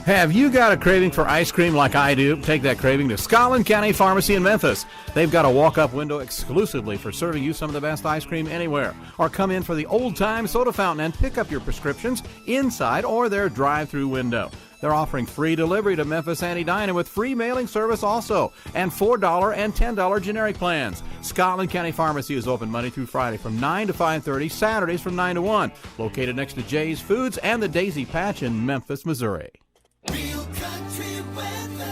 Have you got a craving for ice cream like I do? Take that craving to Scotland County Pharmacy in Memphis. They've got a walk-up window exclusively for serving you some of the best ice cream anywhere. Or come in for the old-time soda fountain and pick up your prescriptions inside or their drive-through window. They're offering free delivery to Memphis and Edina with free mailing service also, and $4 and $10 generic plans. Scotland County Pharmacy is open Monday through Friday from 9 to 5:30, Saturdays from 9 to 1. Located next to Jay's Foods and the Daisy Patch in Memphis, Missouri. Real country weather.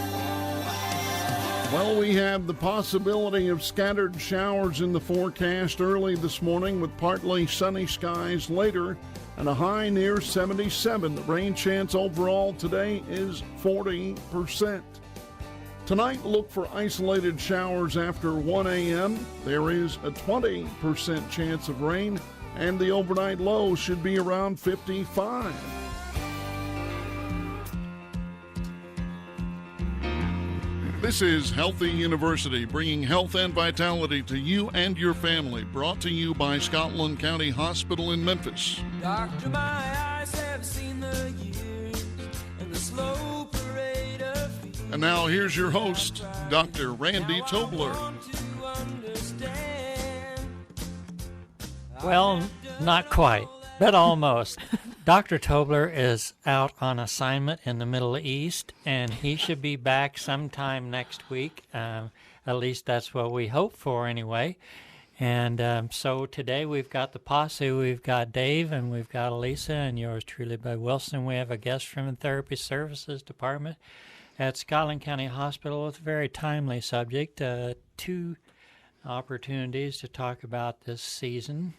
Well, we have the possibility of scattered showers in the forecast early this morning with partly sunny skies later and a high near 77. The rain chance overall today is 40%. Tonight, look for isolated showers after 1 a.m. There is a 20% chance of rain, and the overnight low should be around 55. This is Healthy University, bringing health and vitality to you and your family. Brought to you by Scotland County Hospital in Memphis. Doctor, my eyes have seen the years and the slow parade of fears. And now here's your host, Dr. Randy Tobler. Well, not quite, but almost. Dr. Tobler is out on assignment in the Middle East, and he should be back sometime next week. At least that's what we hope for anyway. And so today we've got the posse. We've got Dave, and we've got Elisa, and yours truly, Bud Wilson. We have a guest from the Therapy Services Department at Scotland County Hospital with a very timely subject. Two opportunities to talk about this season,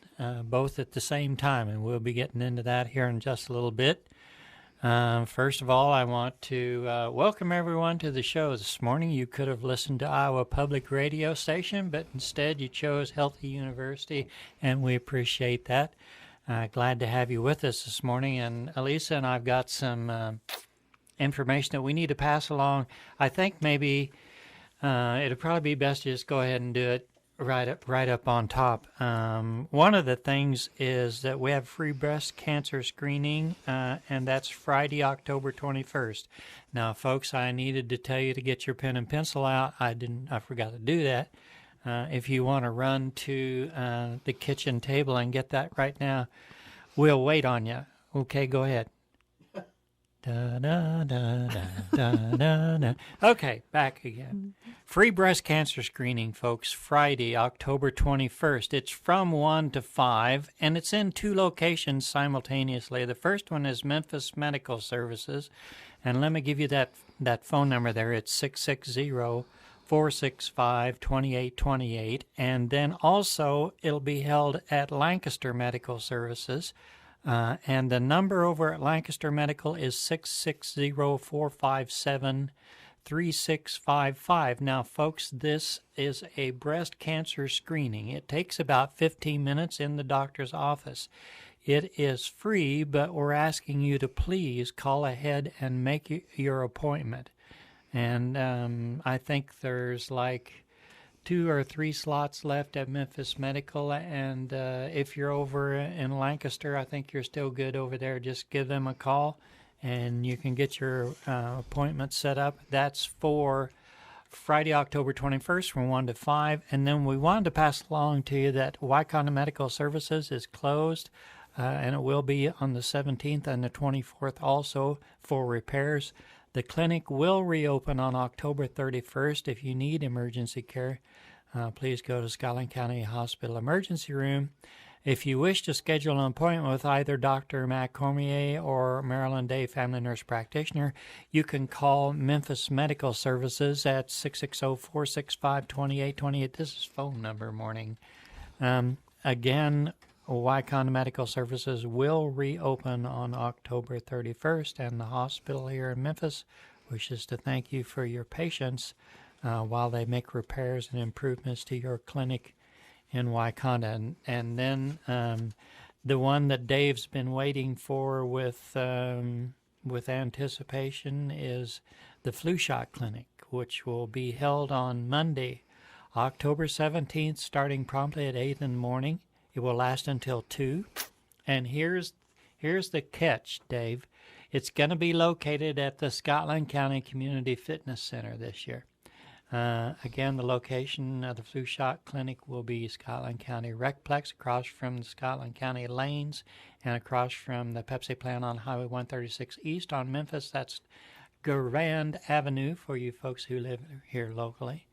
both at the same time, and we'll be getting into that here in just a little bit. First of all, I want to welcome everyone to the show this morning. You could have listened to Iowa Public Radio Station, but instead you chose Healthy University, and we appreciate that. Glad to have you with us this morning. And Elisa and I've got some information that we need to pass along. I think maybe it'll probably be best to just go ahead and do it right up on top. One of the things is that we have free breast cancer screening, and that's Friday, October 21st. Now, folks, I needed to tell you to get your pen and pencil out. I forgot to do that. If you want to run to the kitchen table and get that right now, we'll wait on you. Okay, go ahead. Da, da, da, da, da, da, da. Okay, back again. Free breast cancer screening, folks, Friday, October 21st. It's from 1 to 5, and it's in two locations simultaneously. The first one is Memphis Medical Services, and let me give you that phone number there. It's 660-465-2828, and then also it'll be held at Lancaster Medical Services. And the number over at Lancaster Medical is 660-457-3655. Now, folks, this is a breast cancer screening. It takes about 15 minutes in the doctor's office. It is free, but we're asking you to please call ahead and make your appointment. And I think there's like 2 or 3 slots left at Memphis Medical, and if you're over in Lancaster, I think you're still good over there. Just give them a call, and you can get your appointment set up. That's for Friday, October 21st from 1 to 5, and then we wanted to pass along to you that Wycombe Medical Services is closed, and it will be on the 17th and the 24th also for repairs. The clinic will reopen on October 31st. If you need emergency care, please go to Scotland County Hospital Emergency Room. If you wish to schedule an appointment with either Dr. Matt Cormier or Marilyn Day, family nurse practitioner, you can call Memphis Medical Services at 660-465-2828. This is phone number morning. Again, Wycombe Medical Services will reopen on October 31st, and the hospital here in Memphis wishes to thank you for your patience while they make repairs and improvements to your clinic in Wycombe. And then the one that Dave's been waiting for with anticipation is the flu shot clinic, which will be held on Monday, October 17th, starting promptly at 8 in the morning. It will last until 2. And here's the catch, Dave. It's going to be located at the Scotland County Community Fitness Center this year. Again, the location of the flu shot clinic will be Scotland County Recplex, across from the Scotland County Lanes and across from the Pepsi plant on Highway 136 East on Memphis. That's Grand Avenue for you folks who live here locally.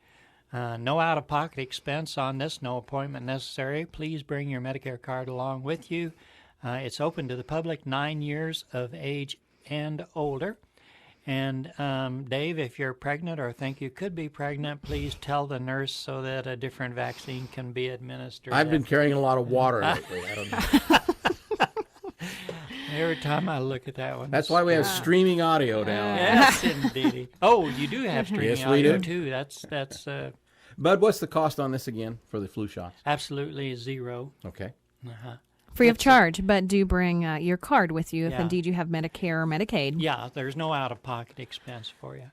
No out-of-pocket expense on this, no appointment necessary. Please bring your Medicare card along with you. It's open to the public 9 years of age and older. And Dave, if you're pregnant or think you could be pregnant, please tell the nurse so that a different vaccine can be administered. I've been carrying a lot of water lately. I don't know. Every time I look at that one. That's why we have streaming audio now. Yes, indeed. Oh, you do have streaming Yes, we audio do. too. That's Bud, what's the cost on this again for the flu shots? absolutely zero. Okay. Free of charge, but do bring your card with you if Yeah. indeed you have Medicare or Medicaid. Yeah, there's no out-of-pocket expense for you.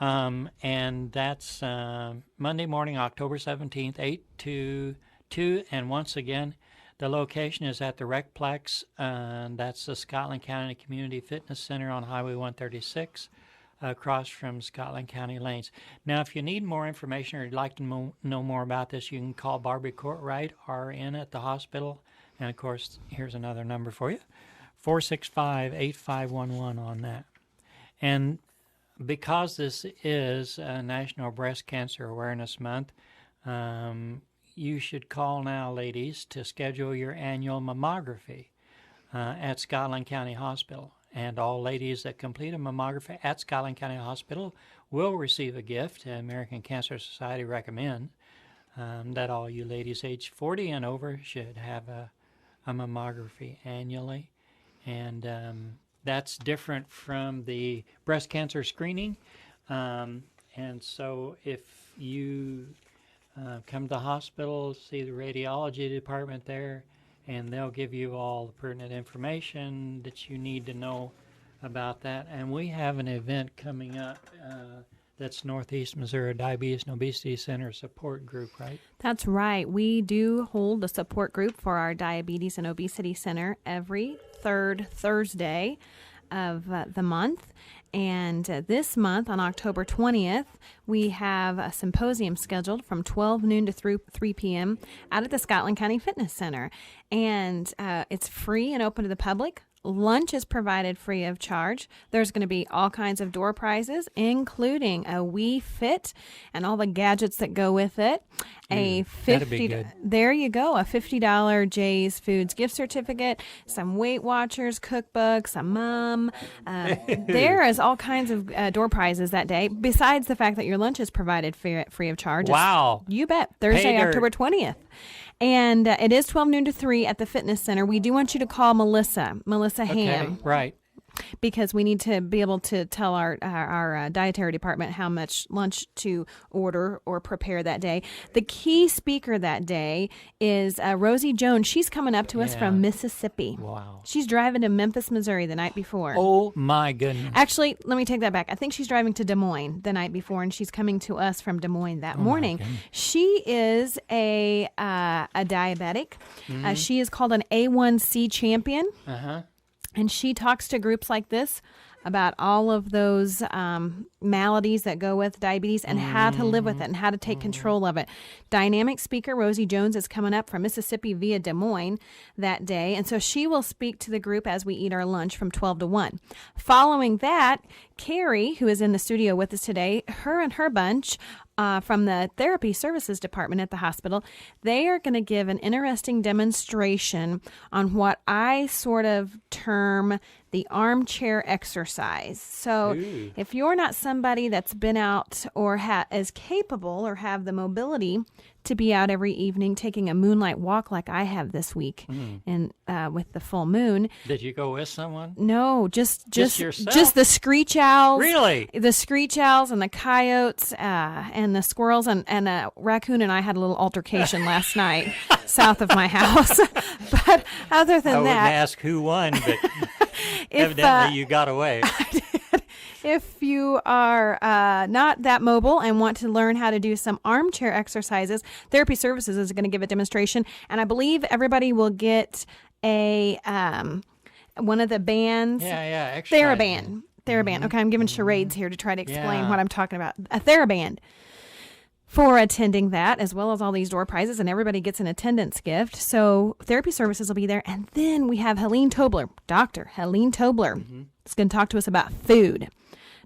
And that's Monday morning, October 17th, 8 to 2. And once again, the location is at the Recplex. That's the Scotland County Community Fitness Center on Highway 136, across from Scotland County Lanes. Now, if you need more information or you'd like to know more about this, you can call Barbie Courtwright, RN at the hospital. And, of course, here's another number for you, 465-8511 on that. And because this is National Breast Cancer Awareness Month, you should call now, ladies, to schedule your annual mammography at Scotland County Hospital. And all ladies that complete a mammography at Scotland County Hospital will receive a gift. The American Cancer Society recommend that all you ladies age 40 and over should have a mammography annually. And that's different from the breast cancer screening. And so if you come to the hospital, see the radiology department there, and they'll give you all the pertinent information that you need to know about that. And we have an event coming up that's Northeast Missouri Diabetes and Obesity Center support group, right? That's right. We do hold a support group for our Diabetes and Obesity Center every third Thursday of the month. And this month, on October 20th, we have a symposium scheduled from 12 noon to 3 p.m. out at the Scotland County Fitness Center. And it's free and open to the public. Lunch is provided free of charge. There's going to be all kinds of door prizes, including a Wii Fit and all the gadgets that go with it. That'd be good. There you go, a $50 Jay's Foods gift certificate, some Weight Watchers cookbook, some Mum. There is all kinds of door prizes that day, besides the fact that your lunch is provided free of charge. Wow. You bet. Thursday, Pay dirt. October 20th. And it is 12 noon to 3 at the fitness center. We do want you to call Melissa Ham, Right. because we need to be able to tell our dietary department how much lunch to order or prepare that day. The key speaker that day is Rosie Jones. She's coming up to us from Mississippi. Wow. She's driving to Memphis, Missouri the night before. Oh, my goodness. Actually, let me take that back. I think she's driving to Des Moines the night before, and she's coming to us from Des Moines that morning. She is a diabetic. She is called an A1C champion. Uh-huh. And she talks to groups like this about all of those maladies that go with diabetes and how to live with it and how to take control of it. Dynamic speaker Rosie Jones is coming up from Mississippi via Des Moines that day. And so she will speak to the group as we eat our lunch from 12 to 1. Following that, Carrie, who is in the studio with us today, her and her bunch from the therapy services department at the hospital, they are going to give an interesting demonstration on what I sort of term the armchair exercise. So if you're not somebody that's been out or is capable or have the mobility to be out every evening taking a moonlight walk like I have this week and with the full moon. Did you go with someone? No, just yourself? Just the screech owls. Really? The screech owls and the coyotes and the squirrels and a raccoon and I had a little altercation last night south of my house. But other than I wouldn't that, ask who won, but evidently you got away. if you are not that mobile and want to learn how to do some armchair exercises, Therapy Services is going to give a demonstration, and I believe everybody will get one of the bands. Yeah, exercise. TheraBand. TheraBand. Okay, I'm giving charades here to try to explain Yeah. what I'm talking about. A TheraBand for attending that, as well as all these door prizes, and everybody gets an attendance gift. So therapy services will be there. And then we have Helene Tobler, Dr. Helene Tobler, is going to talk to us about food.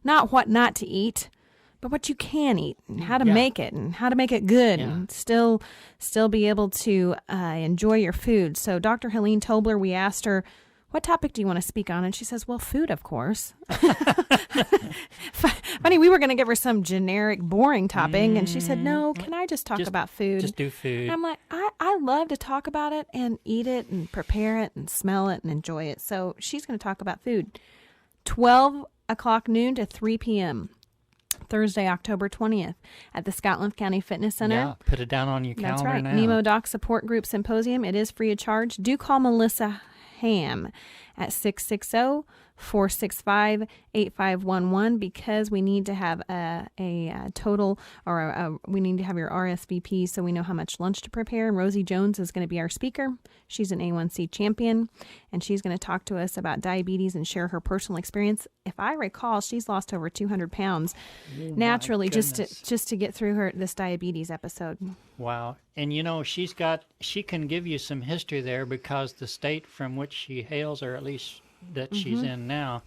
Not what not to eat, but what you can eat and how to make it and how to make it good and still be able to enjoy your food. So Dr. Helene Tobler, we asked her, what topic do you want to speak on? And she says, well, food, of course. Funny, we were going to give her some generic, boring topic, and she said, no, can I just talk about food? Just do food. And I'm like, I love to talk about it and eat it and prepare it and smell it and enjoy it. So she's going to talk about food. 12 o'clock noon to 3 p.m. Thursday, October 20th at the Scotland County Fitness Center. Yeah, put it down on your calendar That's right. now. Nemo Doc Support Group Symposium. It is free of charge. Do call Melissa Ham at 660-465-8511 because we need to have a total, or we need to have your RSVP so we know how much lunch to prepare. And Rosie Jones is going to be our speaker. She's an A1C champion, and she's going to talk to us about diabetes and share her personal experience. If I recall, she's lost over 200 pounds naturally just to get through this diabetes episode. Wow. And she can give you some history there because the state from which she hails, or at least that she's in now,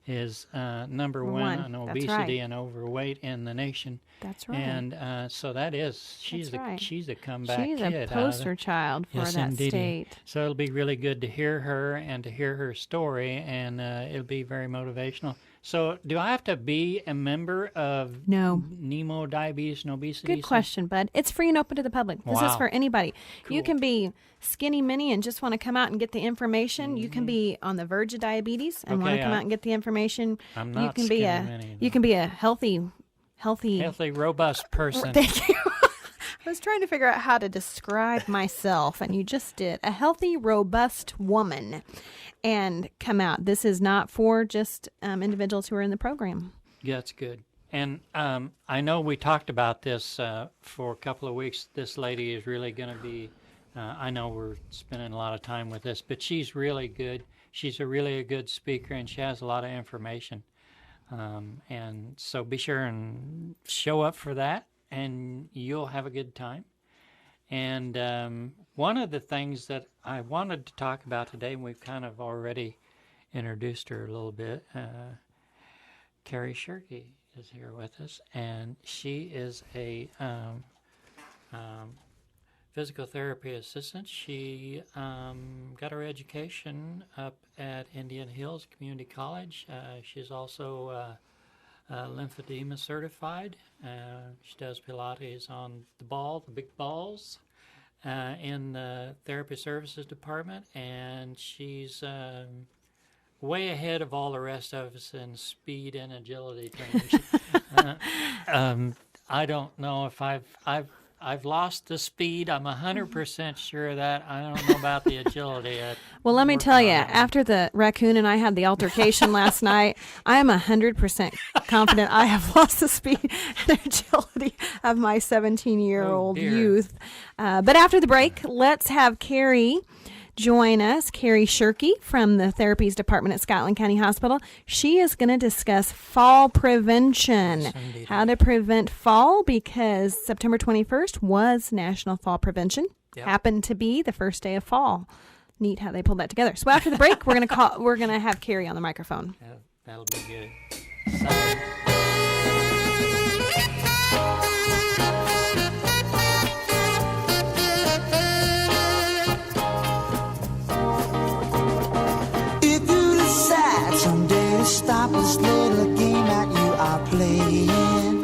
is number one on That's obesity right. and overweight in the nation. That's right. And so she's right. She's a comeback She's kid. a poster child for Yes, that indeedy. state. So it'll be really good to hear her and to hear her story, and it'll be very motivational. So do I have to be a member of No. Nemo Diabetes and Obesity? Good question, bud. It's free and open to the public. This is Wow. for anybody. You Cool. can be skinny mini and just want to come out and get the information. You can be on the verge of diabetes and want Okay, to come out and get the information. I'm you not can skinny be mini, no. you can be a healthy Healthy, robust person. Thank you. I was trying to figure out how to describe myself, and you just did. A healthy, robust woman. And come out. This is not for just individuals who are in the program. Yeah, that's good. And I know we talked about this for a couple of weeks. This lady is really going to be, I know we're spending a lot of time with this, but she's really good. She's really a good speaker, and she has a lot of information. And so be sure and show up for that, and you'll have a good time. And one of the things that I wanted to talk about today, and we've kind of already introduced her a little bit, Carrie Shirkey is here with us, and she is a physical therapy assistant. She got her education up at Indian Hills Community College. She's also lymphedema certified. She does Pilates on the big balls, in the therapy services department, and she's way ahead of all the rest of us in speed and agility training. I don't know if I've lost the speed. I'm 100% sure of that. I don't know about the agility. Well, let me Working tell on you, that one. after the raccoon and I had the altercation last night, I am 100% confident I have lost the speed and agility of my 17-year-old Oh, dear. youth. But after the break, let's have Carrie join us, Carrie Shirkey from the Therapies Department at Scotland County Hospital. She is going to discuss fall prevention, Yes, indeed. how to prevent fall, because September 21st was National Fall Prevention. Yep. Happened to be the first day of fall. Neat how they pulled that together. So after the break, we're gonna have Carrie on the microphone. Yeah, that'll be good. So, If you decide someday to stop this little game that you are playing,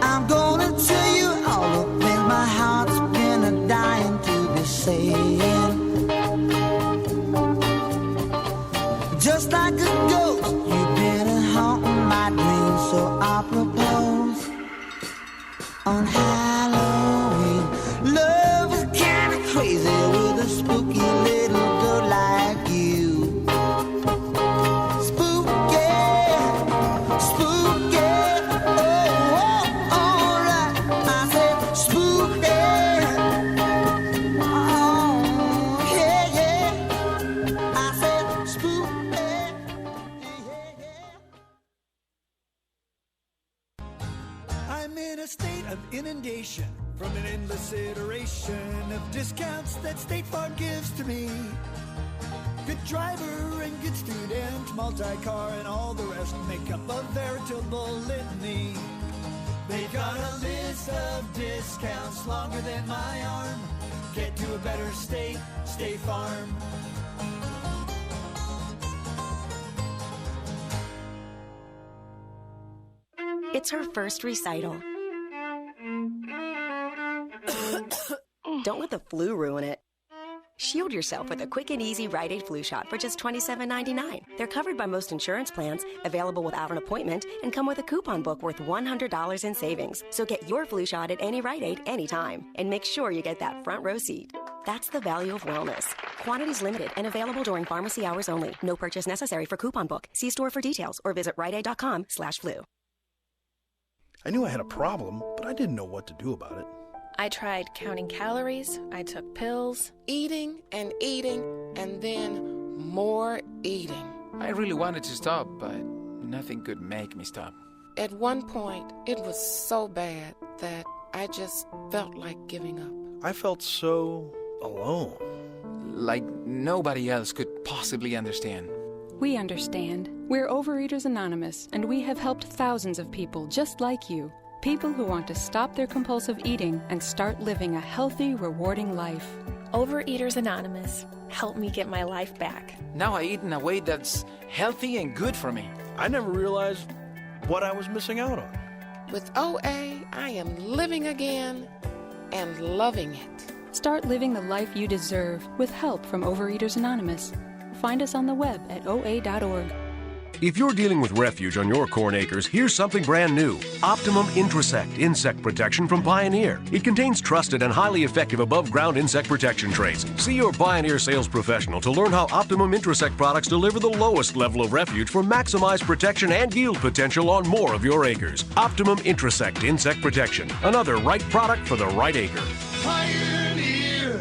I'm gonna tell you all the things my heart's been a dying to be saying. Just like a ghost, you've been haunting my dreams, so I propose on Halloween. Love is kinda crazy with a spooky little girl like you. Spooky, spooky, oh, alright. I said spooky, oh, yeah, yeah. I'm in a state of inundation from an endless iteration of discounts that State Farm gives to me. Good driver and good student, multi-car and all the rest make up a veritable litany. They've got a list of discounts longer than my arm. Get to a better state, State Farm. It's her first recital. Don't let the flu ruin it. Shield yourself with a quick and easy Rite Aid flu shot for just $27.99. They're covered by most insurance plans, available without an appointment, and come with a coupon book worth $100 in savings. So get your flu shot at any Rite Aid anytime, and make sure you get that front row seat. That's the value of wellness. Quantities limited and available during pharmacy hours only. No purchase necessary for coupon book. See store for details or visit riteaid.com/flu. I knew I had a problem, but I didn't know what to do about it. I tried counting calories, I took pills, eating, and then more eating. I really wanted to stop, but nothing could make me stop. At one point, it was so bad that I just felt like giving up. I felt so alone. Like nobody else could possibly understand. We understand. We're Overeaters Anonymous, and we have helped thousands of people just like you. People who want to stop their compulsive eating and start living a healthy, rewarding life. Overeaters Anonymous, help me get my life back. Now I eat in a way that's healthy and good for me. I never realized what I was missing out on. With OA, I am living again and loving it. Start living the life you deserve with help from Overeaters Anonymous. Find us on the web at oa.org. If you're dealing with refuge on your corn acres, here's something brand new. Optimum Intrasect insect protection from Pioneer. It contains trusted and highly effective above-ground insect protection traits. See your Pioneer sales professional to learn how Optimum Intrasect products deliver the lowest level of refuge for maximized protection and yield potential on more of your acres. Optimum Intrasect insect protection. Another right product for the right acre. Pioneer.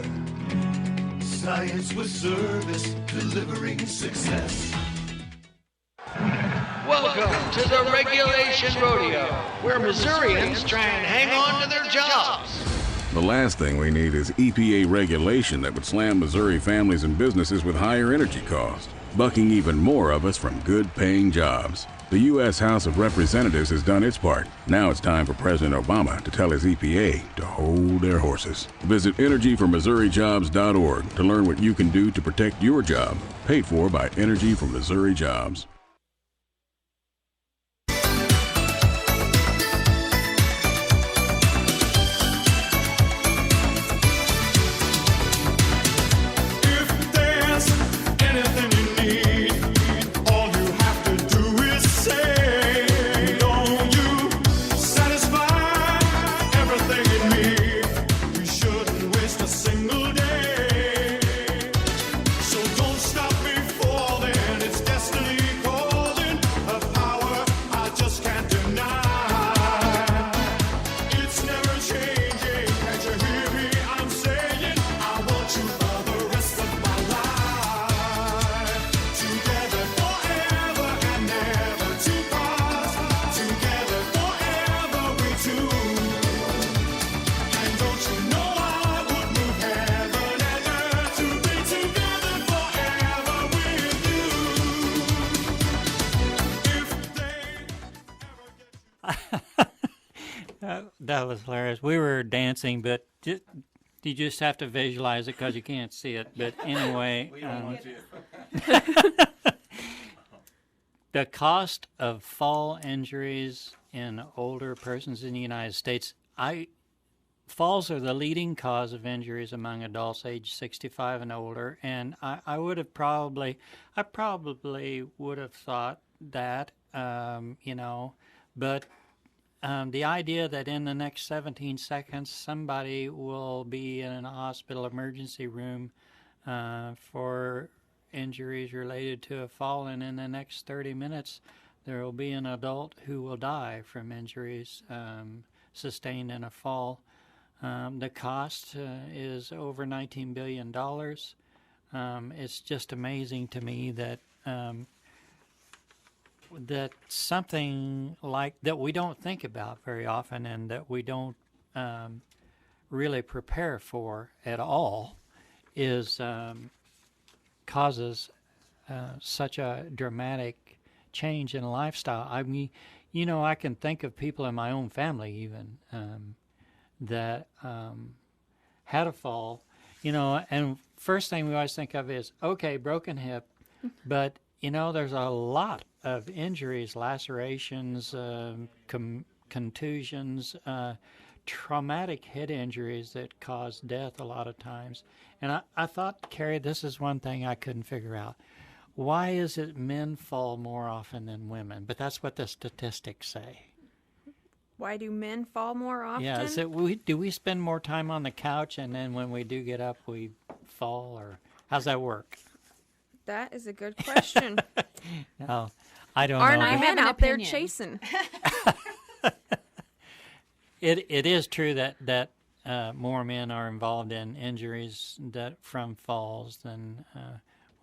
Science with service, delivering success. Welcome to the Regulation Rodeo, where Missourians try and hang on to their jobs. The last thing we need is EPA regulation that would slam Missouri families and businesses with higher energy costs, bucking even more of us from good-paying jobs. The U.S. House of Representatives has done its part. Now it's time for President Obama to tell his EPA to hold their horses. Visit EnergyForMissouriJobs.org to learn what you can do to protect your job. Paid for by Energy for Missouri Jobs. That was hilarious. We were dancing, but you just have to visualize it because you can't see it. But anyway, the cost of fall injuries in older persons in the United States, falls are the leading cause of injuries among adults age 65 and older. And I probably would have thought that, but the idea that in the next 17 seconds somebody will be in a hospital emergency room for injuries related to a fall, and in the next 30 minutes there will be an adult who will die from injuries sustained in a fall. The cost is over $19 billion. It's just amazing to me that that something like that we don't think about very often and that we don't really prepare for at all is causes such a dramatic change in lifestyle. I mean, I can think of people in my own family even that had a fall, and first thing we always think of is, okay, broken hip, but, there's a lot of injuries, lacerations, contusions, traumatic head injuries that cause death a lot of times. And I thought, Carrie, this is one thing I couldn't figure out. Why is it men fall more often than women? But that's what the statistics say. Why do men fall more often? Yeah, do we spend more time on the couch and then when we do get up we fall, or how's that work? That is a good question. No, I don't Aren't know. I men out there chasing? It is true that more men are involved in injuries from falls than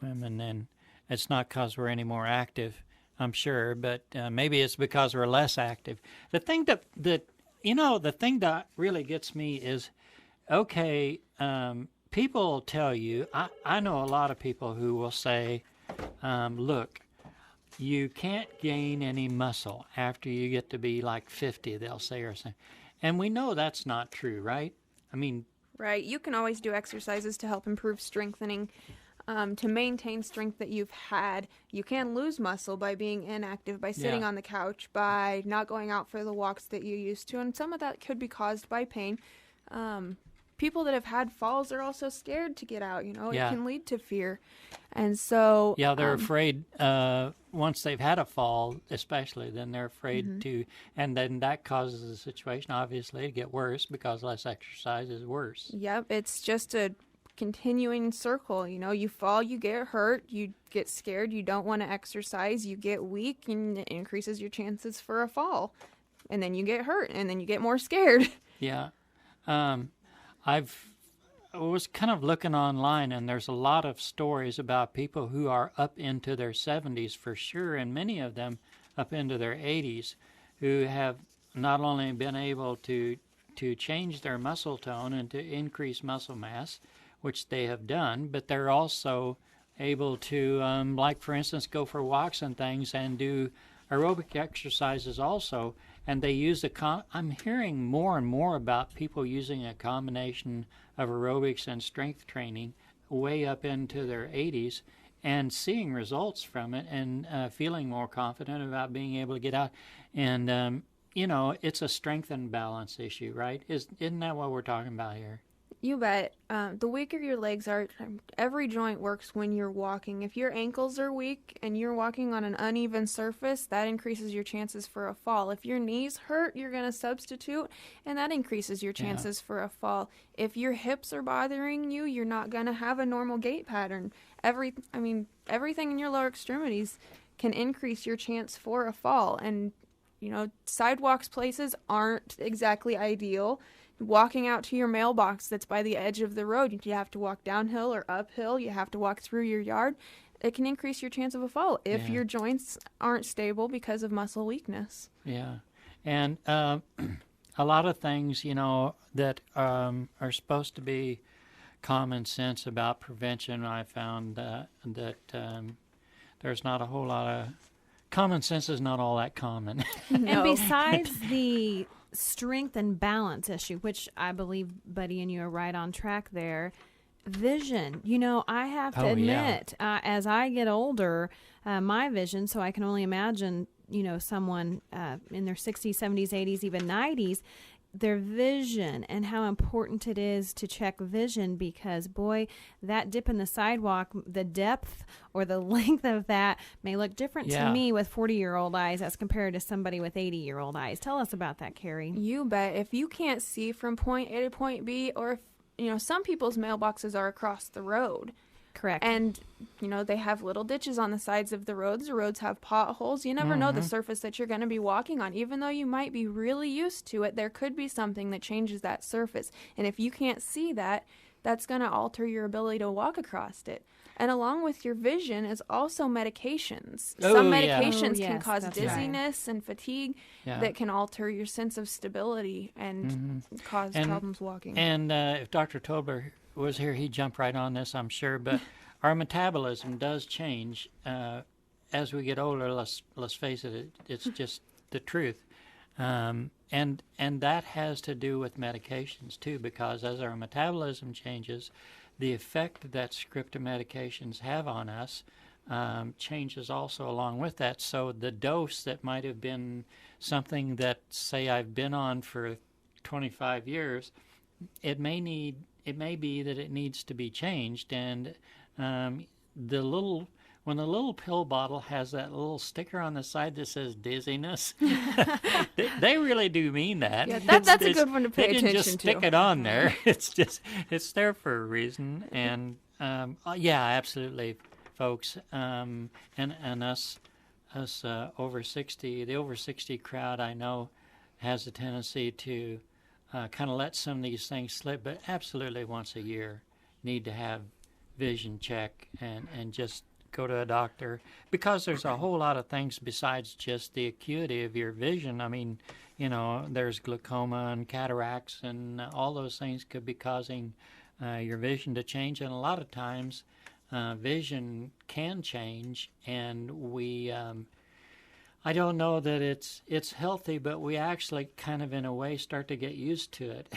women, and it's not because we're any more active, I'm sure, but maybe it's because we're less active. The thing that really gets me is, okay, people will tell you, I know a lot of people who will say, look, you can't gain any muscle after you get to be like 50, they'll say, or something. And we know that's not true, right? I mean... Right. You can always do exercises to help improve strengthening, to maintain strength that you've had. You can lose muscle by being inactive, by sitting on the couch, by not going out for the walks that you used to. And some of that could be caused by pain. People that have had falls are also scared to get out, It can lead to fear. And so... Yeah, they're afraid once they've had a fall, especially, then they're afraid to... And then that causes the situation, obviously, to get worse because less exercise is worse. Yep, it's just a continuing circle. You fall, you get hurt, you get scared, you don't want to exercise, you get weak, and it increases your chances for a fall. And then you get hurt, and then you get more scared. Yeah. I was kind of looking online, and there's a lot of stories about people who are up into their 70s for sure, and many of them up into their 80s, who have not only been able to change their muscle tone and to increase muscle mass, which they have done, but they're also able to, like for instance, go for walks and things and do aerobic exercises also. And they use I'm hearing more and more about people using a combination of aerobics and strength training way up into their 80s and seeing results from it and feeling more confident about being able to get out. And, it's a strength and balance issue, right? Isn't that what we're talking about here? You bet. The weaker your legs are, every joint works when you're walking. If your ankles are weak and you're walking on an uneven surface, that increases your chances for a fall. If your knees hurt, you're going to substitute, and that increases your chances for a fall. If your hips are bothering you, you're not going to have a normal gait pattern. Everything in your lower extremities can increase your chance for a fall. And, sidewalks places aren't exactly ideal. Walking out to your mailbox that's by the edge of the road, you have to walk downhill or uphill, you have to walk through your yard. It can increase your chance of a fall if your joints aren't stable because of muscle weakness. Yeah. And a lot of things, that are supposed to be common sense about prevention, I found that there's not a whole lot of... Common sense is not all that common. No. And besides the strength and balance issue, which I believe Buddy and you are right on track there, vision. I have to admit, as I get older, my vision, so I can only imagine, someone in their 60s, 70s, 80s, even 90s, their vision and how important it is to check vision, because boy, that dip in the sidewalk, the depth or the length of that may look different to me with 40-year-old eyes as compared to somebody with 80-year-old eyes. Tell us about that, Carrie. You bet. If you can't see from point A to point B, or if, some people's mailboxes are across the road. Correct. And, they have little ditches on the sides of the roads. The roads have potholes. You never know the surface that you're going to be walking on. Even though you might be really used to it, there could be something that changes that surface. And if you can't see that, that's going to alter your ability to walk across it. And along with your vision is also medications. Oh, Some yeah. medications Oh, can yes, cause that's right. dizziness and fatigue Yeah. that can alter your sense of stability and cause problems walking. And if Dr. Tobler was here, he'd jump right on this, I'm sure. But our metabolism does change as we get older. Let's face it, it's just the truth. And that has to do with medications too, because as our metabolism changes, the effect that scripted medications have on us changes also along with that. So the dose that might have been something that, say, I've been on for 25 years, it may be that it needs to be changed. And when the little pill bottle has that little sticker on the side that says dizziness, they really do mean that. Yeah, that's a good one to pay they didn't attention just to. stick it on there. It's there for a reason. And yeah, absolutely, folks. And us over 60, the over 60 crowd, I know, has a tendency to kind of let some of these things slip, but absolutely once a year need to have vision check and just go to a doctor, because there's a whole lot of things besides just the acuity of your vision. I mean, there's glaucoma and cataracts, and all those things could be causing your vision to change. And a lot of times vision can change, and we I don't know that it's healthy, but we actually kind of in a way start to get used to it.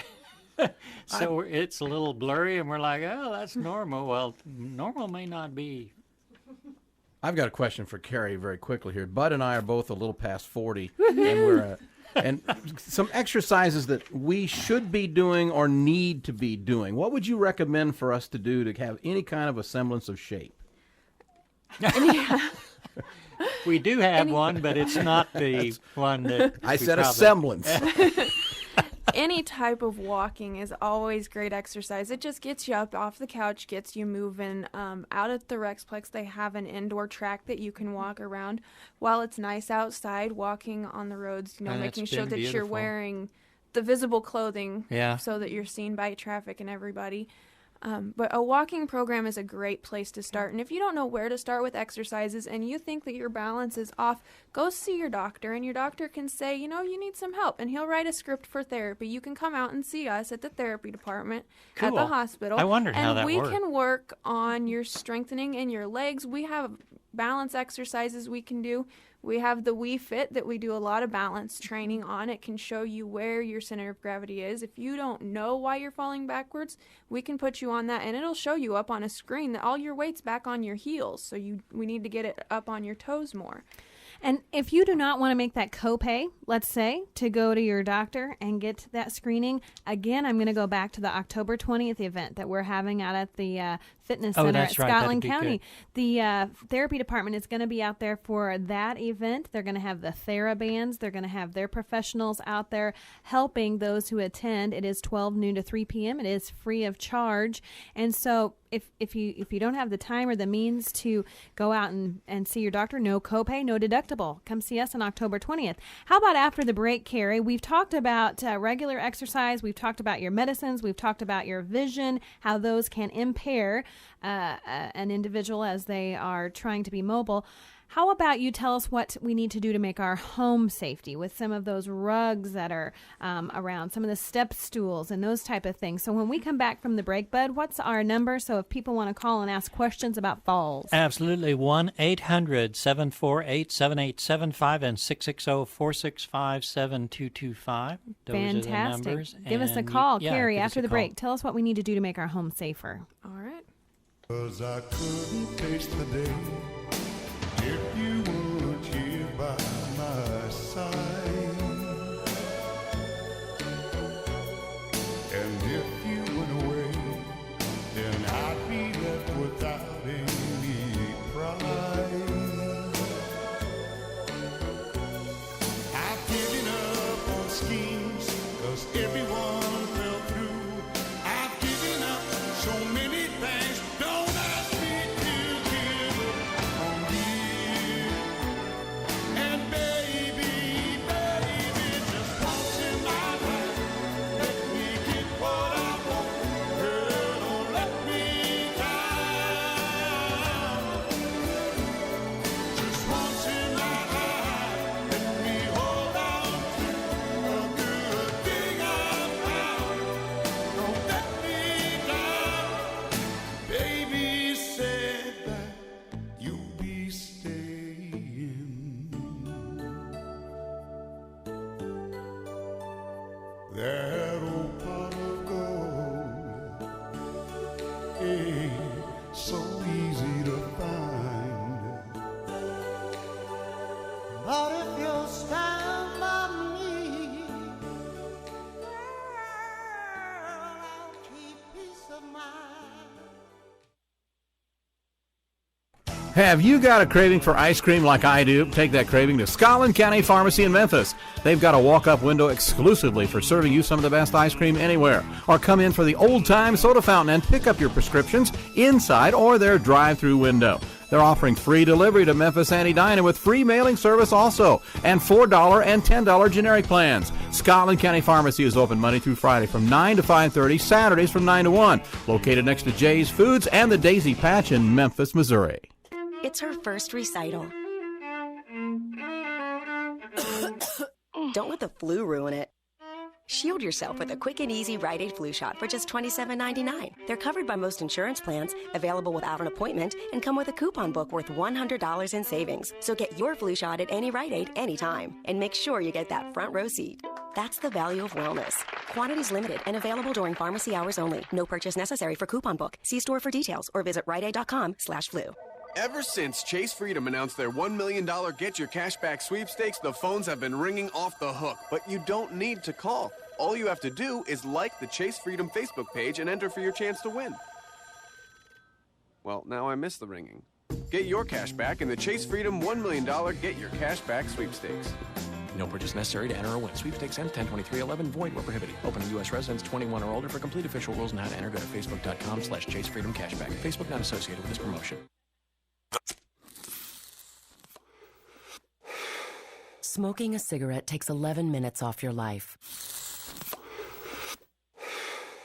So it's a little blurry, and we're like, oh, that's normal. Well, normal may not be. I've got a question for Carrie very quickly here. Bud and I are both a little past 40, and we're and some exercises that we should be doing or need to be doing. What would you recommend for us to do to have any kind of a semblance of shape? We do have one, but it's not the one that I said a semblance. Any type of walking is always great exercise. It just gets you up off the couch, gets you moving. Out at the Rexplex, they have an indoor track that you can walk around while it's nice outside, walking on the roads, And making it's sure been that you're beautiful. wearing the visible clothing Yeah. so that you're seen by traffic and everybody. But a walking program is a great place to start. And if you don't know where to start with exercises and you think that your balance is off, go see your doctor. And your doctor can say, you need some help. And he'll write a script for therapy. You can come out and see us at the therapy department at Cool. the hospital. I wondered how that And we worked. can work on your strengthening in your legs. We have balance exercises we can do. We have the Wii Fit that we do a lot of balance training on. It can show you where your center of gravity is. If you don't know why you're falling backwards, we can put you on that, and it'll show you up on a screen that all your weight's back on your heels. So we need to get it up on your toes more. And if you do not want to make that copay, let's say, to go to your doctor and get that screening, again, I'm going to go back to the October 20th event that we're having out at the fitness center at Scotland County. The therapy department is going to be out there for that event. They're going to have the TheraBands. They're going to have their professionals out there helping those who attend. It is 12 noon to 3 p.m. It is free of charge. And so if you don't have the time or the means to go out and see your doctor, no copay, no deductible. Come see us on October 20th. How about after the break, Carrie? We've talked about regular exercise. We've talked about your medicines. We've talked about your vision, how those can impair an individual as they are trying to be mobile. How about you tell us what we need to do to make our home safety with some of those rugs that are around, some of the step stools and those type of things. So when we come back from the break, Bud, what's our number so if people want to call and ask questions about falls? Absolutely. 1-800-748-7875 and 660-465-7225. Those Fantastic. are the numbers. Give us a And call, yeah, Carrie, give us after a the call. break. Tell us what we need to do to make our home safer. All right. 'Cause I couldn't face the day if you weren't here by my side. And if you went away, then I'd be left without any pride. I've given up on schemes, 'cause everyone fell through. I've given up so many things, don't ask me to give up. Have you got a craving for ice cream like I do? Take that craving to Scotland County Pharmacy in Memphis. They've got a walk-up window exclusively for serving you some of the best ice cream anywhere. Or come in for the old-time soda fountain and pick up your prescriptions inside or their drive-through window. They're offering free delivery to Memphis and Edina with free mailing service also, and $4 and $10 generic plans. Scotland County Pharmacy is open Monday through Friday from 9 to 5:30, Saturdays from 9 to 1. Located next to Jay's Foods and the Daisy Patch in Memphis, Missouri. It's her first recital. Don't let the flu ruin it. Shield yourself with a quick and easy Rite Aid flu shot for just $27.99. They're covered by most insurance plans, available without an appointment, and come with a coupon book worth $100 in savings. So get your flu shot at any Rite Aid anytime, and make sure you get that front row seat. That's the value of wellness. Quantities limited and available during pharmacy hours only. No purchase necessary for coupon book. See store for details or visit riteaid.com/flu. Ever since Chase Freedom announced their $1 million Get Your Cashback sweepstakes, the phones have been ringing off the hook. But you don't need to call. All you have to do is like the Chase Freedom Facebook page and enter for your chance to win. Well, now I missed the ringing. Get your cash back in the Chase Freedom $1 million Get Your Cashback sweepstakes. No purchase necessary to enter or win. Sweepstakes ends 10/23/11. Void where prohibited. Open to U.S. residents 21 or older. For complete official rules and how to enter, go to facebook.com/Chase Freedom Cashback. Facebook not associated with this promotion. Smoking a cigarette takes 11 minutes off your life.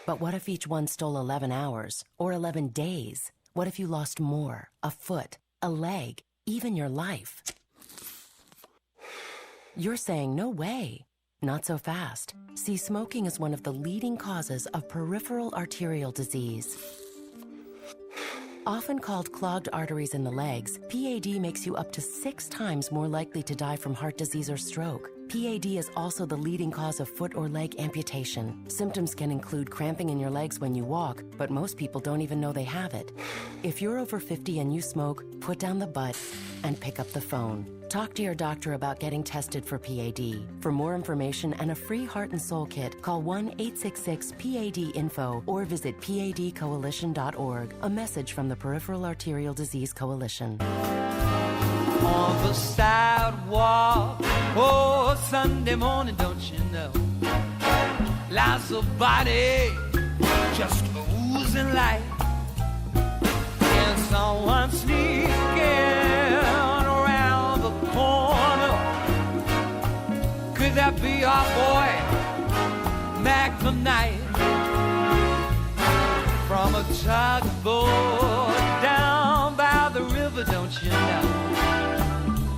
But what if each one stole 11 hours or 11 days? What if you lost more, a foot, a leg, even your life? You're saying no way. Not so fast. See, smoking is one of the leading causes of peripheral arterial disease. Often called clogged arteries in the legs, PAD makes you up to 6 times more likely to die from heart disease or stroke. PAD is also the leading cause of foot or leg amputation. Symptoms can include cramping in your legs when you walk, but most people don't even know they have it. If you're over 50 and you smoke, put down the butt and pick up the phone. Talk to your doctor about getting tested for PAD. For more information and a free heart and soul kit, call 1-866-PAD-INFO or visit padcoalition.org. A message from the Peripheral Arterial Disease Coalition. On the sidewalk, oh, Sunday morning, don't you know? Lies a body just oozing light. And someone sneaking around the corner. Could that be our boy, Magnum Knight? From a tugboat down by the river, don't you know?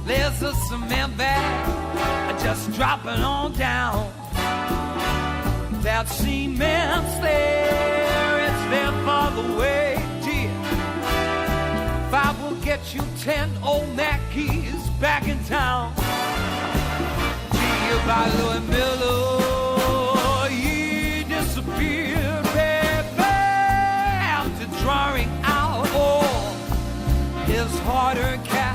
There's a cement bag just dropping on down. That cement's there, it's there for the way, dear. If I will get you 10 old Mackeys back in town. Dear, by Louis Miller, he disappeared, baby, after drawing out all his hard-earned cash.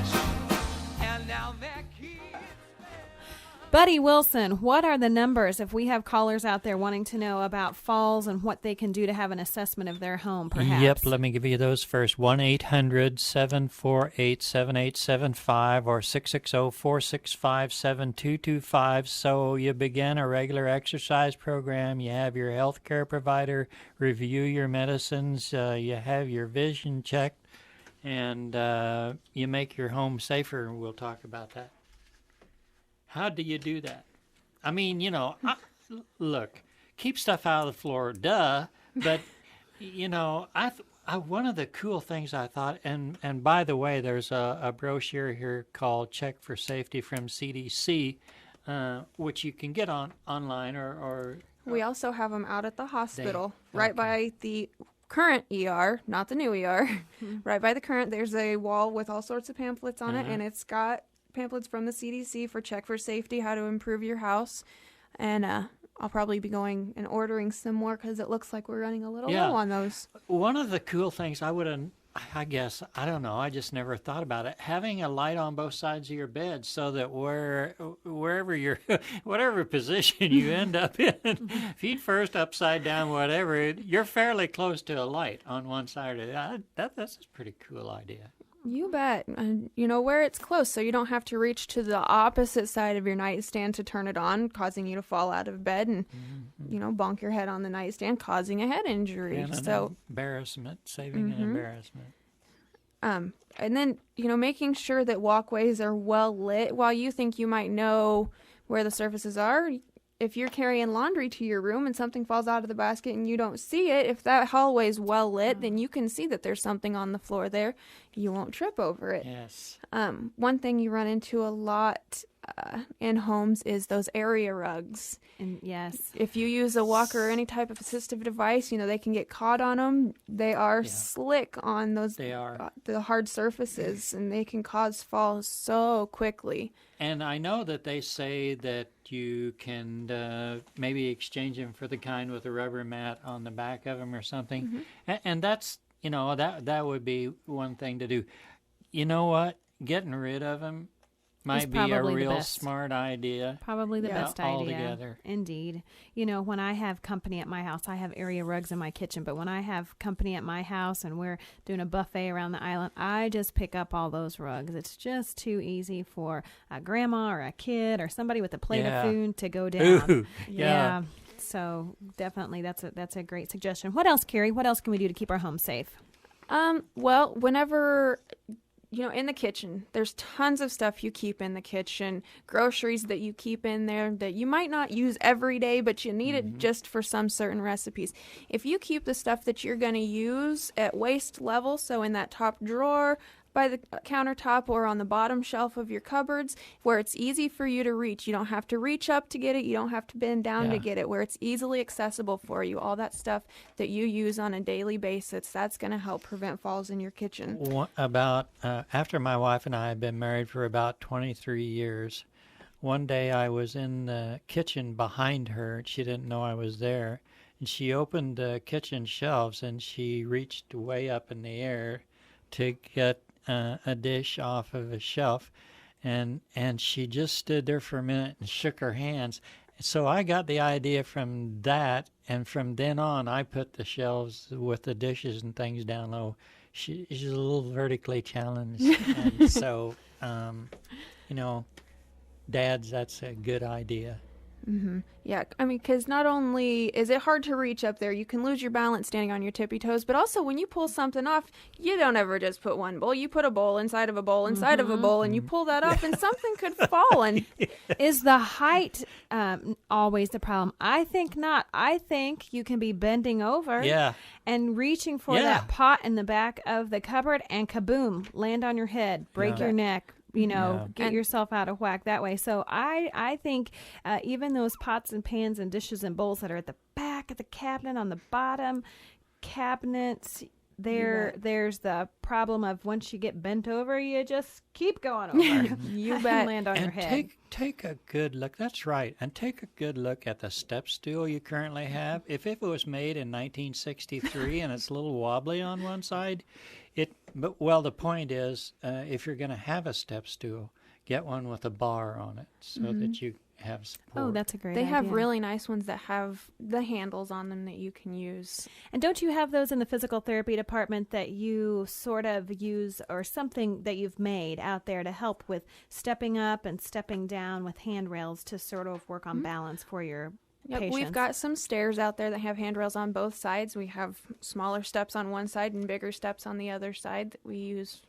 Buddy Wilson, what are the numbers if we have callers out there wanting to know about falls and what they can do to have an assessment of their home, perhaps? Yep, let me give you those first. 1-800-748-7875 or 660-465-7225. So you begin a regular exercise program, you have your health care provider review your medicines, you have your vision checked, and you make your home safer, and we'll talk about that. How do you do that? I mean, you know, look, keep stuff out of the floor, duh. But, you know, one of the cool things I thought, and by the way, there's a brochure here called Check for Safety from CDC, which you can get online or we also have them out at the hospital, right by the current ER, not the new ER. Right by the current, there's a wall with all sorts of pamphlets on it, and it's got pamphlets from the CDC for Check for Safety, how to improve your house. And I'll probably be going and ordering some more because it looks like we're running a little low on those. One of the cool things I don't know, I just never thought about it, having a light on both sides of your bed so that wherever you're, whatever position you end up in, feet first, upside down, whatever, you're fairly close to a light on one side of it. That's a pretty cool idea. You bet. And where it's close, so you don't have to reach to the opposite side of your nightstand to turn it on, causing you to fall out of bed and, bonk your head on the nightstand, causing a head injury. And an embarrassment, saving an embarrassment. And then, making sure that walkways are well lit. While you think you might know where the surfaces are, if you're carrying laundry to your room and something falls out of the basket and you don't see it, if that hallway is well lit, then you can see that there's something on the floor there. You won't trip over it. Yes. One thing you run into a lot in homes is those area rugs. And yes. If you use a walker or any type of assistive device, they can get caught on them. They are slick on those the hard surfaces, and they can cause falls so quickly. And I know that they say that you can maybe exchange them for the kind with a rubber mat on the back of them or something. And that's, that would be one thing to do. You know what? Getting rid of them might be a real smart idea. Probably the best idea. Altogether. Indeed. When I have company at my house, I have area rugs in my kitchen, but when I have company at my house and we're doing a buffet around the island, I just pick up all those rugs. It's just too easy for a grandma or a kid or somebody with a plate of food to go down. Ooh, yeah. So definitely that's a great suggestion. What else, Carrie? What else can we do to keep our home safe? Well, whenever... in the kitchen, there's tons of stuff you keep in the kitchen, groceries that you keep in there that you might not use every day, but you need it just for some certain recipes. If you keep the stuff that you're going to use at waist level, so in that top drawer, by the countertop, or on the bottom shelf of your cupboards, where it's easy for you to reach. You don't have to reach up to get it. You don't have to bend down to get it, where it's easily accessible for you. All that stuff that you use on a daily basis, that's going to help prevent falls in your kitchen. After my wife and I had been married for about 23 years, one day I was in the kitchen behind her. She didn't know I was there. And she opened the kitchen shelves and she reached way up in the air to get a dish off of a shelf, and she just stood there for a minute and shook her hands. So I got the idea from that, and from then on I put the shelves with the dishes and things down low. She's a little vertically challenged, and so dads, that's a good idea. Yeah, because not only is it hard to reach up there, you can lose your balance standing on your tippy toes, but also when you pull something off, you don't ever just put one bowl. You put a bowl inside of a bowl inside of a bowl, and you pull that off, and something could fall. And is the height always the problem? I think not. I think you can be bending over and reaching for that pot in the back of the cupboard, and kaboom, land on your head, break your neck. Get yourself out of whack that way. So I think even those pots and pans and dishes and bowls that are at the back of the cabinet, on the bottom cabinets, there's the problem of once you get bent over, you just keep going over. You bet. Land on your head. Take a good look. That's right. And take a good look at the step stool you currently have. If it was made in 1963 and it's a little wobbly on one side, the point is, if you're going to have a step stool, get one with a bar on it so that you have support. Oh, that's a great idea. They have really nice ones that have the handles on them that you can use. And don't you have those in the physical therapy department that you sort of use, or something that you've made out there to help with stepping up and stepping down with handrails to sort of work on balance for your patients? We've got some stairs out there that have handrails on both sides. We have smaller steps on one side and bigger steps on the other side that we use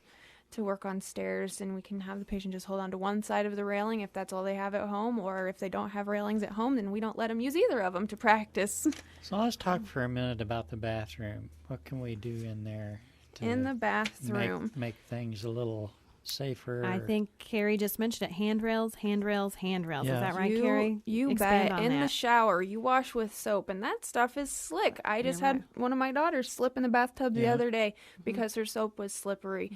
to work on stairs, and we can have the patient just hold on to one side of the railing if that's all they have at home, or if they don't have railings at home, then we don't let them use either of them to practice. So let's talk for a minute about the bathroom. What can we do in there in the bathroom? Make things a little safer. I think Carrie just mentioned it. Handrails. Yeah. Is that right, Carrie? You Expand bet. on In that. the shower, you wash with soap, and that stuff is slick. I just had one of my daughters slip in the bathtub the other day because her soap was slippery.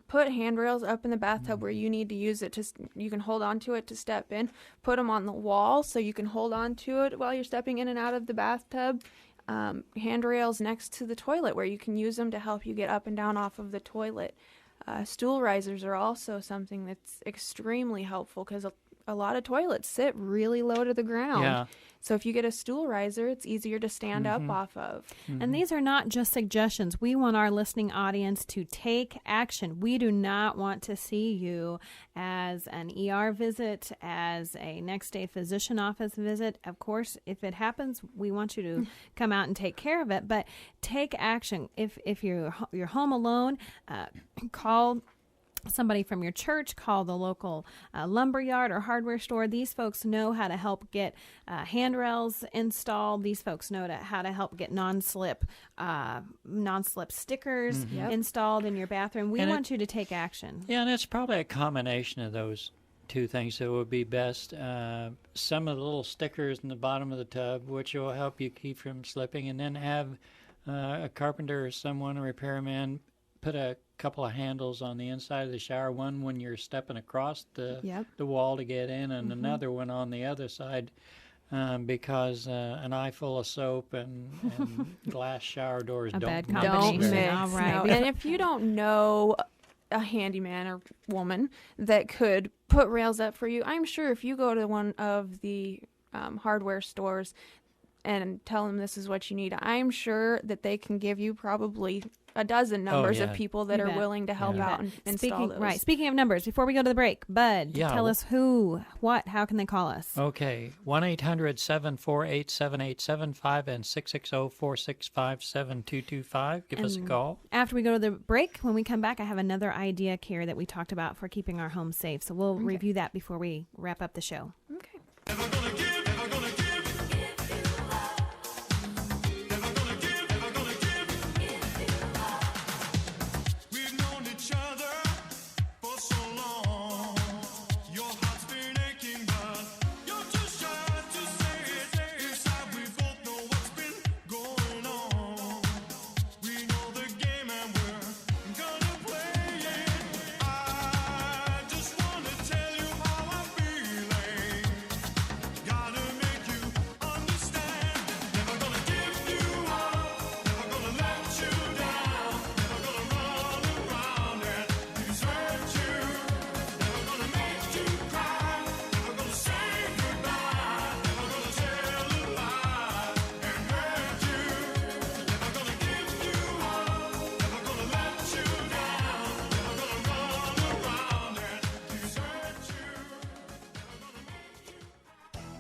Put handrails up in the bathtub where you need to use it. You can hold on to it to step in. Put them on the wall so you can hold on to it while you're stepping in and out of the bathtub. Handrails next to the toilet where you can use them to help you get up and down off of the toilet. Stool risers are also something that's extremely helpful because a lot of toilets sit really low to the ground. Yeah. So if you get a stool riser, it's easier to stand up off of. And these are not just suggestions. We want our listening audience to take action. We do not want to see you as an ER visit, as a next day physician office visit. Of course, if it happens, we want you to come out and take care of it. But take action. If you're home alone, call somebody from your church, call the local lumberyard or hardware store. These folks know how to help get handrails installed. These folks know how to help get non-slip stickers installed in your bathroom. We want you to take action. Yeah, and it's probably a combination of those two things that would be best. Some of the little stickers in the bottom of the tub, which will help you keep from slipping, and then have a carpenter or someone, a repairman, put a couple of handles on the inside of the shower, one when you're stepping across the wall to get in, and another one on the other side, because an eye full of soap and glass shower doors don't mix. All right. No. And if you don't know a handyman or woman that could put rails up for you, I'm sure if you go to one of the hardware stores and tell them this is what you need, I'm sure that they can give you probably a dozen numbers of people that are willing to help out and install those. Right. Speaking of numbers, before we go to the break, Bud, tell us who, what, how can they call us? Okay. 1-800-748-7875 and 660-465-7225. Give us a call. After we go to the break, when we come back, I have another idea, Carrie, that we talked about for keeping our home safe. So we'll review that before we wrap up the show. Okay.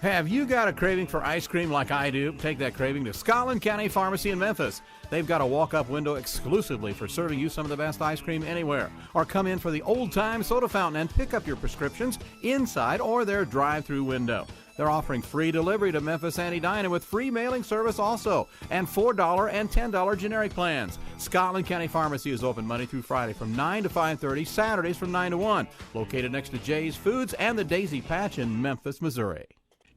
Have you got a craving for ice cream like I do? Take that craving to Scotland County Pharmacy in Memphis. They've got a walk-up window exclusively for serving you some of the best ice cream anywhere. Or come in for the old-time soda fountain and pick up your prescriptions inside or their drive-through window. They're offering free delivery to Memphis and Edina with free mailing service also, and $4 and $10 generic plans. Scotland County Pharmacy is open Monday through Friday from 9 to 5:30, Saturdays from 9 to 1. Located next to Jay's Foods and the Daisy Patch in Memphis, Missouri.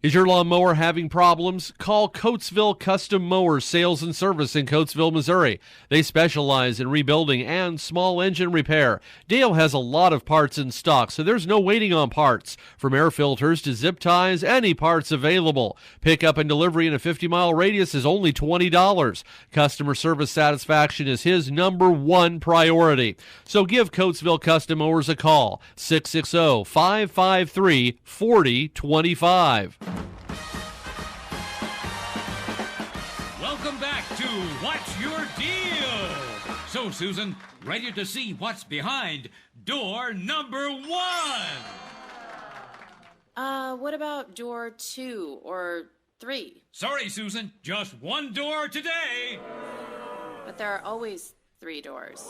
Is your lawnmower having problems? Call Coatesville Custom Mowers Sales and Service in Coatesville, Missouri. They specialize in rebuilding and small engine repair. Dale has a lot of parts in stock, so there's no waiting on parts. From air filters to zip ties, any parts available. Pickup and delivery in a 50-mile radius is only $20. Customer service satisfaction is his #1 priority. So give Coatesville Custom Mowers a call, 660-553-4025. Welcome back to What's Your Deal? So, Susan, ready to see what's behind door number 1? What about door 2 or 3? Sorry, Susan, just one door today. But there are always 3 doors.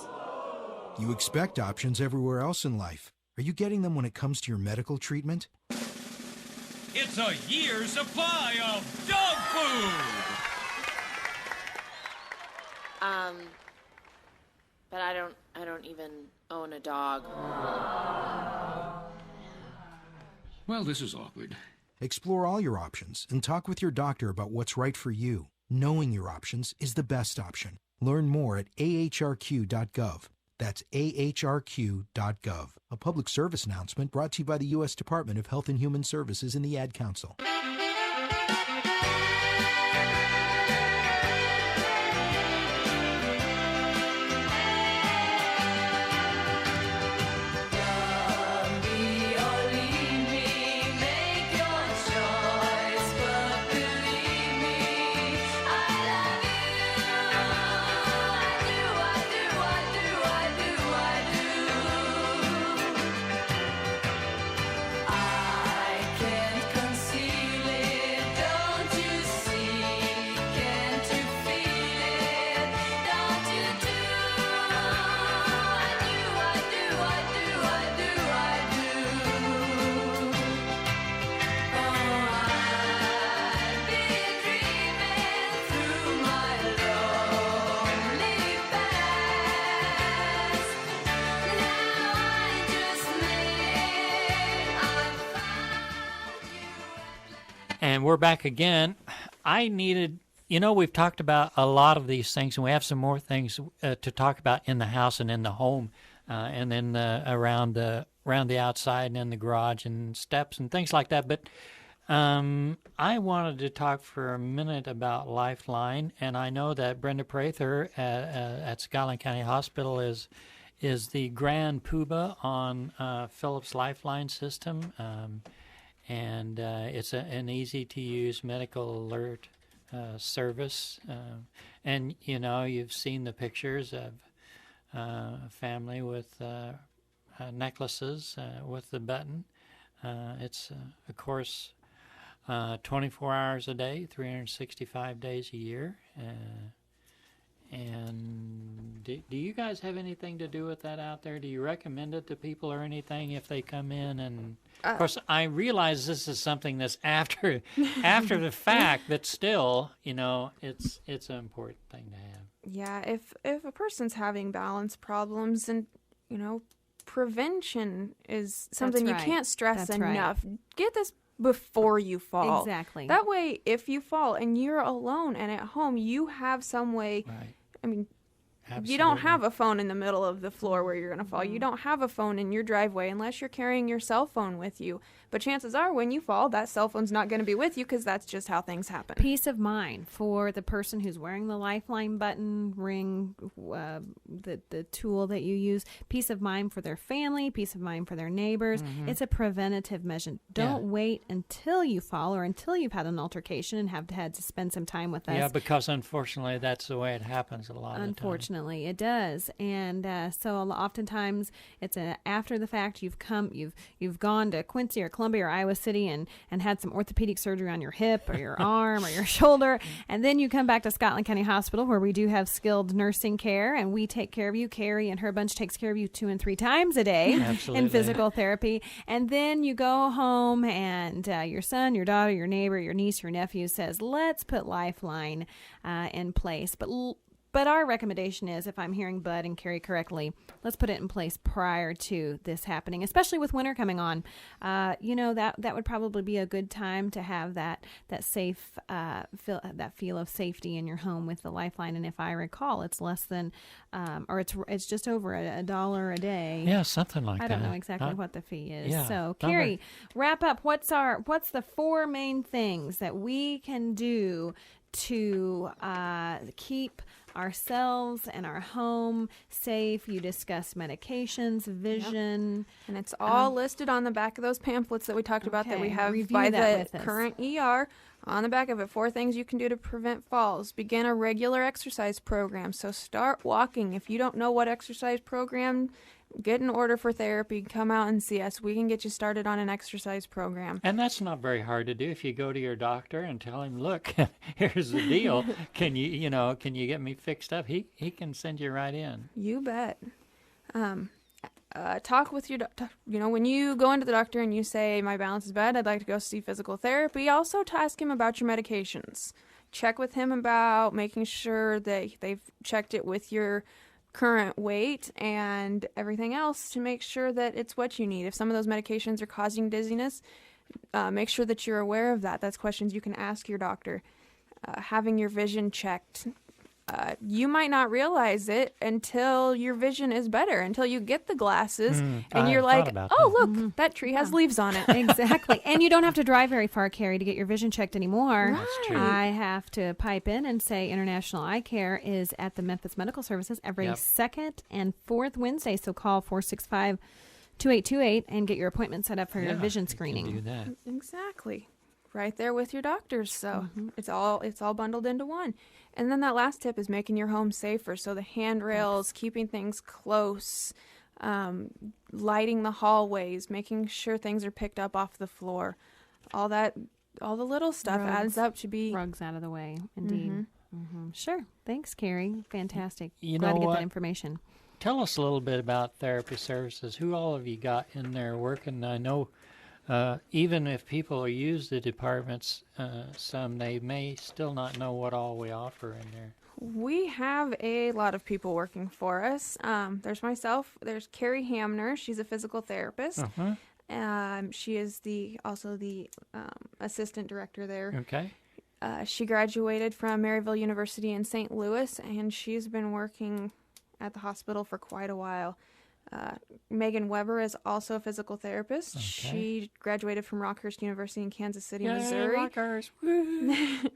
You expect options everywhere else in life. Are you getting them when it comes to your medical treatment? It's a year's supply of dog food. But I don't even own a dog. Well, this is awkward. Explore all your options and talk with your doctor about what's right for you. Knowing your options is the best option. Learn more at ahrq.gov. That's ahrq.gov. A public service announcement brought to you by the U.S. Department of Health and Human Services and the Ad Council. And we're back again. I needed, we've talked about a lot of these things, and we have some more things to talk about in the house and in the home, and then around the outside and in the garage and steps and things like that. But I wanted to talk for a minute about Lifeline, and I know that Brenda Prather at Scotland County Hospital is the grand poobah on Philips Lifeline system. And it's an easy-to-use medical alert service. And, you've seen the pictures of a family with necklaces with the button. It's, of course, 24 hours a day, 365 days a year. And do you guys have anything to do with that out there? Do you recommend it to people or anything if they come in? And of course, I realize this is something that's after the fact, but still, it's an important thing to have. Yeah, if a person's having balance problems, and prevention is something you can't stress enough. Right. Get this before you fall. Exactly. That way, if you fall and you're alone and at home, you have some way. Right. I mean, Absolutely. You don't have a phone in the middle of the floor where you're going to fall. You don't have a phone in your driveway unless you're carrying your cell phone with you. But chances are when you fall, that cell phone's not going to be with you because that's just how things happen. Peace of mind for the person who's wearing the Lifeline button, ring, the tool that you use. Peace of mind for their family, peace of mind for their neighbors. Mm-hmm. It's a preventative measure. Don't wait until you fall or until you've had an altercation and have had to spend some time with us. Yeah, because unfortunately that's the way it happens a lot of the time. Unfortunately, it does. And so oftentimes it's after the fact. You've gone to Quincy or Columbia or Iowa City and had some orthopedic surgery on your hip or your arm or your shoulder, and then you come back to Scotland County Hospital where we do have skilled nursing care and we take care of you. Carrie and her bunch takes care of you 2 and 3 times a day in physical therapy, and then you go home and your son, your daughter, your neighbor, your niece, your nephew says, let's put Lifeline in place. But our recommendation is, if I'm hearing Bud and Carrie correctly, let's put it in place prior to this happening, especially with winter coming on. That would probably be a good time to have that safe feel of safety in your home with the Lifeline. And if I recall, it's less than, or it's just over $1 a day. Yeah, something like that. I don't know exactly what the fee is. Yeah, so, Carrie, wrap up. What's the 4 main things that we can do to keep ourselves and our home safe? You discussed medications, vision. And it's all listed on the back of those pamphlets that we talked about that we have by the current ER. On the back of it, 4 things you can do to prevent falls. Begin a regular exercise program. So start walking. If you don't know what exercise program, get an order for therapy. Come out and see us. We can get you started on an exercise program. And that's not very hard to do. If you go to your doctor and tell him, look, here's the deal. Can you get me fixed up? He can send you right in. You bet. Talk with your doctor. When you go into the doctor and you say, my balance is bad, I'd like to go see physical therapy, also ask him about your medications. Check with him about making sure that they've checked it with your current weight and everything else to make sure that it's what you need. If some of those medications are causing dizziness, make sure that you're aware of that. That's questions you can ask your doctor. Having your vision checked. You might not realize it until your vision is better, until you get the glasses and you're like, oh, look, that tree has leaves on it. Exactly. And you don't have to drive very far, Carrie, to get your vision checked anymore. That's true. I have to pipe in and say International Eye Care is at the Memphis Medical Services every second and fourth Wednesday. So call 465-2828 and get your appointment set up for your vision screening. You can do that. Exactly. Right there with your doctors. So it's all bundled into one. And then that last tip is making your home safer. So the handrails, keeping things close, lighting the hallways, making sure things are picked up off the floor. All the little stuff adds up to be rugs out of the way. Indeed. Sure. Thanks, Carrie. Fantastic. You Glad know to get what? that information. Tell us a little bit about therapy services. Who all have you got in there working? I know even if people use the departments, some they may still not know what all we offer in there. We have a lot of people working for us. There's myself. There's Carrie Hamner. She's a physical therapist. She is also the assistant director there. Okay. She graduated from Maryville University in St. Louis, and she's been working at the hospital for quite a while. Megan Weber is also a physical therapist. Okay. She graduated from Rockhurst University in Kansas City, Yay, Missouri. Rockhurst. Woo.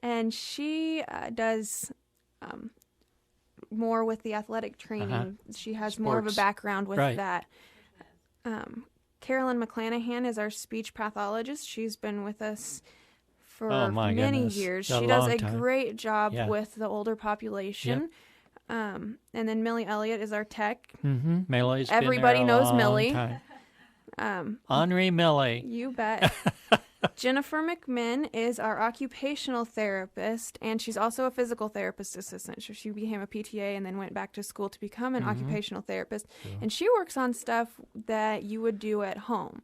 And she does more with the athletic training. She has more of a Sports. background with Right. that. Carolyn McClanahan is our speech pathologist. She's been with us for Oh, my many goodness. years. A She does long a time. great job Yeah. with the older population. And then Millie Elliott is our tech. Mm-hmm. Millie's been Everybody there a knows long Millie. time. Henri Millie. You bet. Jennifer McMinn is our occupational therapist, and she's also a physical therapist assistant. So she became a PTA and then went back to school to become an occupational therapist. And she works on stuff that you would do at home.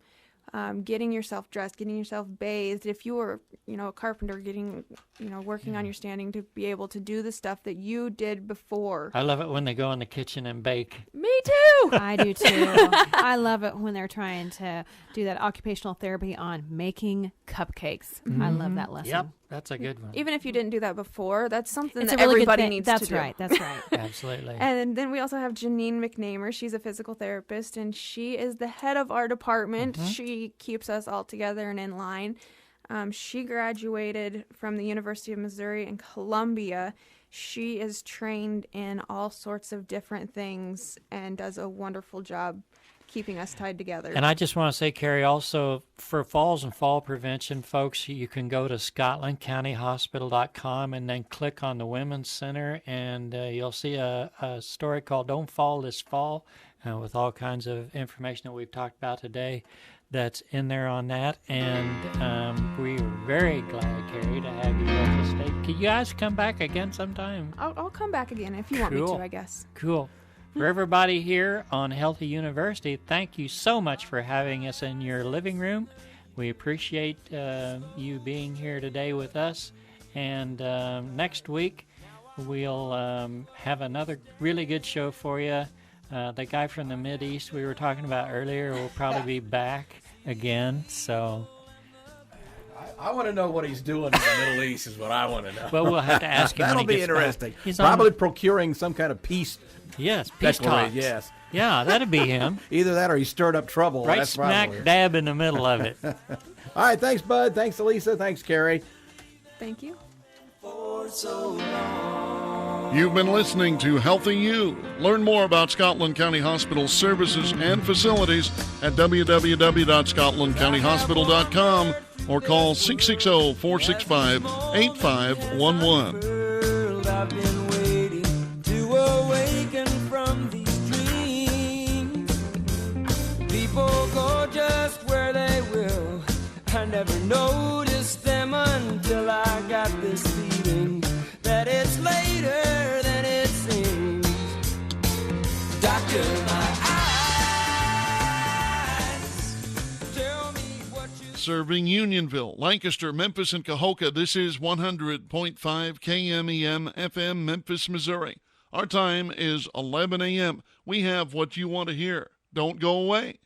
Getting yourself dressed, getting yourself bathed. If you were, a carpenter, working on your standing to be able to do the stuff that you did before. I love it when they go in the kitchen and bake. Me too. I do too. I love it when they're trying to do that occupational therapy on making cupcakes. I love that lesson. Yep, that's a good one. Even if you didn't do that before, that's something It's that a really good everybody thing. needs That's to do. right. That's right. Absolutely. And then we also have Janine McNamer. She's a physical therapist, and she is the head of our department. She keeps us all together and in line. She graduated from the University of Missouri in Columbia. She is trained in all sorts of different things and does a wonderful job keeping us tied together. And I just want to say, Carrie, also for falls and fall prevention, folks, you can go to scotlandcountyhospital.com and then click on the Women's Center, and you'll see a story called Don't Fall This Fall, with all kinds of information that we've talked about today that's in there on that. And we're very glad, Carrie, to have you with us today. Can you guys come back again sometime? I'll come back again if you want me Cool. to, I guess. Cool. For everybody here on Healthy University, thank you so much for having us in your living room. We appreciate you being here today with us. And next week, we'll have another really good show for you. The guy from the Mideast we were talking about earlier will probably be back again. So I want to know what he's doing in the Middle East is what I want to know. Well, we'll have to ask him when That'll he be gets back. interesting. He's Probably on- procuring some kind of peace. Yes, peace talks. Yes. Yeah, that'd be him. Either that or he stirred up trouble. Right That's smack probably it. dab in the middle of it. All right, thanks, Bud. Thanks, Elisa. Thanks, Carrie. Thank you. You've been listening to Healthy You. Learn more about Scotland County Hospital's services and facilities at www.scotlandcountyhospital.com or call 660-465-8511. I've been waiting to awaken from these dreams. People go just where they will. I never noticed them until I got this feeling that it's later than it seems. Doctor, my eyes tell me what you. Serving Unionville, Lancaster, Memphis, and Cahokia, this is 100.5 KMEM FM, Memphis, Missouri. Our time is 11 a.m. We have what you want to hear. Don't go away.